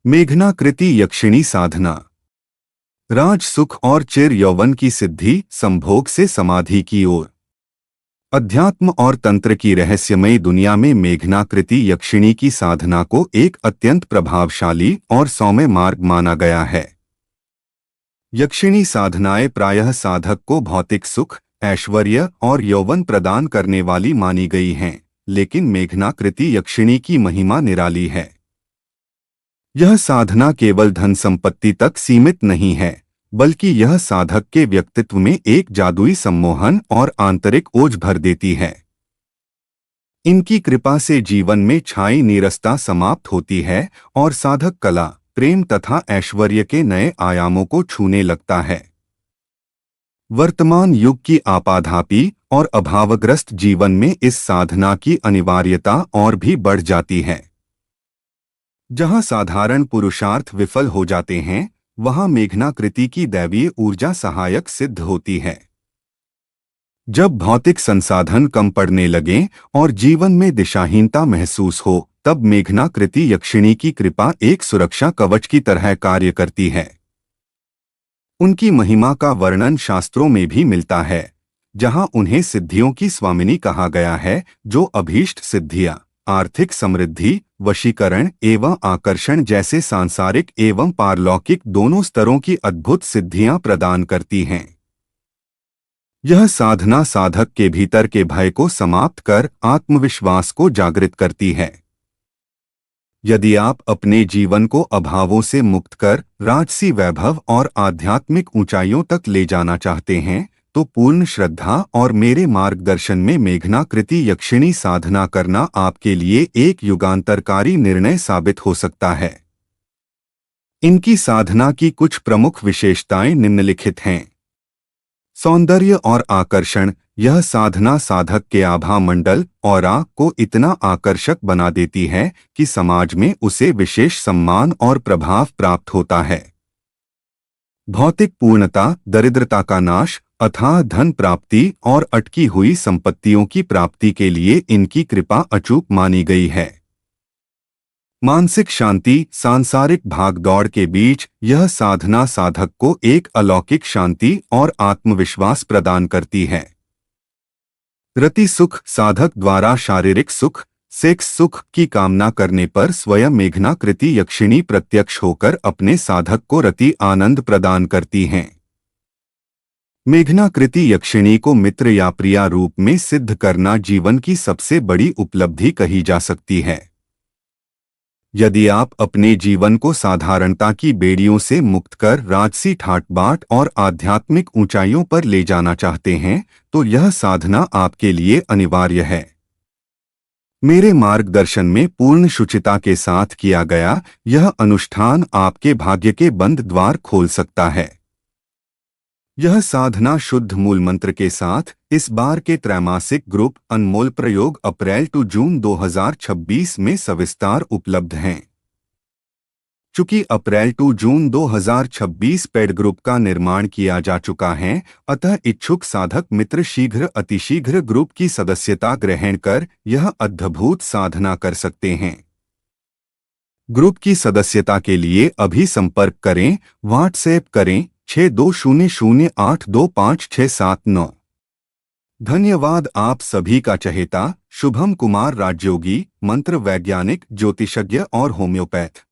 मेघनाकृति यक्षिणी साधना। राज सुख और चिर यौवन की सिद्धि, संभोग से समाधि की ओर। अध्यात्म और तंत्र की रहस्यमयी दुनिया में मेघनाकृति यक्षिणी की साधना को एक अत्यंत प्रभावशाली और सौम्य मार्ग माना गया है। यक्षिणी साधनाएं प्रायः साधक को भौतिक सुख, ऐश्वर्य और यौवन प्रदान करने वाली मानी गई हैं, लेकिन मेघनाकृति यक्षिणी की महिमा निराली है। यह साधना केवल धन संपत्ति तक सीमित नहीं है, बल्कि यह साधक के व्यक्तित्व में एक जादुई सम्मोहन और आंतरिक ओज भर देती है। इनकी कृपा से जीवन में छाई नीरसता समाप्त होती है और साधक कला, प्रेम तथा ऐश्वर्य के नए आयामों को छूने लगता है। वर्तमान युग की आपाधापी और अभावग्रस्त जीवन में इस साधना की अनिवार्यता और भी बढ़ जाती है। जहां साधारण पुरुषार्थ विफल हो जाते हैं, वहां मेघनाकृति की दैवीय ऊर्जा सहायक सिद्ध होती है। जब भौतिक संसाधन कम पड़ने लगें और जीवन में दिशाहीनता महसूस हो, तब मेघनाकृति यक्षिणी की कृपा एक सुरक्षा कवच की तरह कार्य करती है। उनकी महिमा का वर्णन शास्त्रों में भी मिलता है, जहां उन्हें सिद्धियों की स्वामिनी कहा गया है, जो अभीष्ट सिद्धियां, आर्थिक समृद्धि, वशीकरण एवं आकर्षण जैसे सांसारिक एवं पारलौकिक दोनों स्तरों की अद्भुत सिद्धियां प्रदान करती हैं। यह साधना साधक के भीतर के भय को समाप्त कर आत्मविश्वास को जागृत करती है। यदि आप अपने जीवन को अभावों से मुक्त कर राजसी वैभव और आध्यात्मिक ऊंचाइयों तक ले जाना चाहते हैं, तो पूर्ण श्रद्धा और मेरे मार्गदर्शन में मेघनाकृति यक्षिणी साधना करना आपके लिए एक युगांतरकारी निर्णय साबित हो सकता है। इनकी साधना की कुछ प्रमुख विशेषताएं निम्नलिखित हैं। सौंदर्य और आकर्षण। यह साधना साधक के आभा मंडल ऑरा को इतना आकर्षक बना देती है कि समाज में उसे विशेष सम्मान और प्रभाव प्राप्त होता है। भौतिक पूर्णता, दरिद्रता का नाश, अथाह धन प्राप्ति और अटकी हुई संपत्तियों की प्राप्ति के लिए इनकी कृपा अचूक मानी गई है। मानसिक शांति। सांसारिक भागदौड़ के बीच यह साधना साधक को एक अलौकिक शांति और आत्मविश्वास प्रदान करती है। रति सुख। साधक द्वारा शारीरिक सुख, सेक्स सुख की कामना करने पर स्वयं मेघनाकृति यक्षिणी प्रत्यक्ष होकर अपने साधक को रति आनंद प्रदान करती हैं। मेघनाकृति यक्षिणी को मित्र या प्रिया रूप में सिद्ध करना जीवन की सबसे बड़ी उपलब्धि कही जा सकती है। यदि आप अपने जीवन को साधारणता की बेड़ियों से मुक्त कर राजसी ठाट बाट और आध्यात्मिक ऊंचाइयों पर ले जाना चाहते हैं, तो यह साधना आपके लिए अनिवार्य है। मेरे मार्गदर्शन में पूर्ण शुचिता के साथ किया गया यह अनुष्ठान आपके भाग्य के बंद द्वार खोल सकता है। यह साधना शुद्ध मूल मंत्र के साथ इस बार के त्रैमासिक ग्रुप अनमोल प्रयोग अप्रैल टू जून 2026 में सविस्तार उपलब्ध हैं। चूंकि अप्रैल टू जून 2026 पेड ग्रुप का निर्माण किया जा चुका है, अतः इच्छुक साधक मित्र शीघ्र अतिशीघ्र ग्रुप की सदस्यता ग्रहण कर यह अद्भुत साधना कर सकते हैं। ग्रुप की सदस्यता के लिए अभी संपर्क करें, व्हाट्सएप करें 6200825679। धन्यवाद। आप सभी का चहेता शुभम कुमार राजयोगी, मंत्र वैज्ञानिक, ज्योतिषज्ञ और होम्योपैथ।